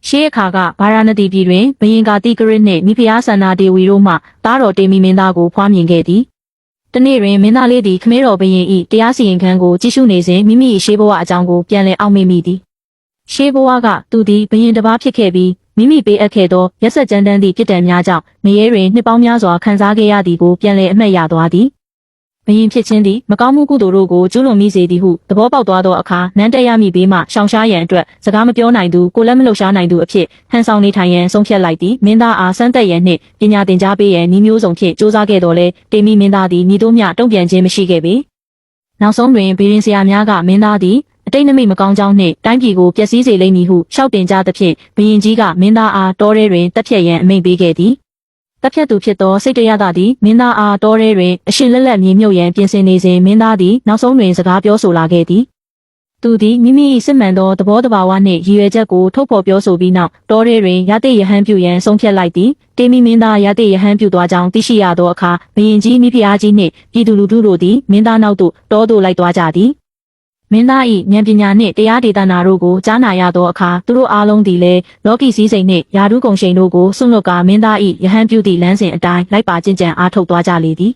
ရှေးအခါကဗာရာဏသီပြည်တွင်ဘုရင်ကတိကရစ်နှင့်မိဖုရားဆန္ဒဒေဝီတို့မှသားတော်တေမီမင်းသားကိုဖွားမြင်ခဲ့သည်။တနေ့တွင်မင်းသားလေးသည်ခမဲတော်ဘုရင်၏တရားစီရင်ခန်းကိုကြည့်ရှုနေစဉ်မိမိ၏ရှေးဘဝအကြောင်းကိုပြန်လည်အောက်မေ့မိသည်။ရှေးဘဝကသူသည်ဘုရင်တစ်ပါးဖြစ်ခဲ့ပြီးမိမိပေးအပ်ခဲ့သောရက်စက်ကြမ်းတမ်းသည့်ပြစ်ဒဏ်များကြောင့်မရေတွင်နှစ်ပေါင်းများစွာခံစားခဲ့ရသည်ကိုပြန်လည်အမှတ်ရသွားသည်။ဘုရင်ဖြစ်ခြင်းသည်မကောင်းမှုကုသိုလ်တို့ကိုကျူးလွန်မိစေသည်ဟုသဘောပေါက်သွားသောအခါနန်းတက်ရမည့်ဘေးမှရှောင်ရှားရန်အတွက်စကားမပြောနိုင်သူကိုလည်းမလှုပ်ရှားနိုင်သူအဖြစ်ဟန်ဆောင်နေထိုင်ရန်ဆုံးဖြတ်လိုက်သည်မင်းသားအားစမ်းသက်ရန်နှင့်ပညာသင်ကြားပေးရန်ဤမျိုးစုံဖြင့်စ조사ခဲ့တော်လဲတေမီမင်းသားသည်မိတို့မျှတုံ့ပြန်ခြင်းမရှိခဲ့ပေနောက်ဆုံးတွင်ဘီရင်ဆရာများကမင်းသားသည်အတိတ်နမိတ်မကောင်းကြောင်းနှင့်တိုင်းပြည်ကိုပျက်စီးစေလိမ့်မည်ဟုရှောက်တင်ကြသဖြင့်ဘုရင်ကြီးကမင်းသားအားတောထဲတွင်တပ်ဖြတ်ရန်အမိန့်ပေးခဲ့သည်တပ်ဖြတ်သူဖြစ်သောစိတ်တရသာသည်မင်းသားအားတောထဲတွင်အရှင်လက်လက်မြေမြုပ်ရန်ပြင်ဆင်နေစဉ်မင်းသားသည်နောက်ဆုံးတွင်စကားပြောဆိုလာခဲ့သည်သူသည်မိမိ၏စစ်မှန်သောသဘောတဘာဝနှင့်ရည်ရွယ်ချက်ကိုထုတ်ဖော်ပြောဆိုပြီးနောက်တောထဲတွင်ရတိယဟန်ပြုရန်ဆုံးဖြတ်လိုက်သည်တေမီမင်းသားရတိယဟန်ပြုသွားကြောင်းသိရှိရသောအခါဘုရင်ကြီးမိဖုရားကြီးနှင့်ပြည်သူလူထုတို့သည်မင်းသားနောက်သို့တောသို့လိုက်သွားကြသည်မင်းသား၏ဉာဏ်ပညာနှင့်တရားဒေသနာတို့ကိုကြားနာရသောအခါသူတို့အားလုံးသည်လည်းလောကီစည်းစိမ်နှင့်ယာတုကုံရှိန်တို့ကိုစွန့်လွတ်ကာမင်းသား၏ယဟန်ပြုသည့်လမ်းစဉ်အတိုင်းလိုက်ပါကျင့်ကြံအားထုတ်သွားကြလေသည်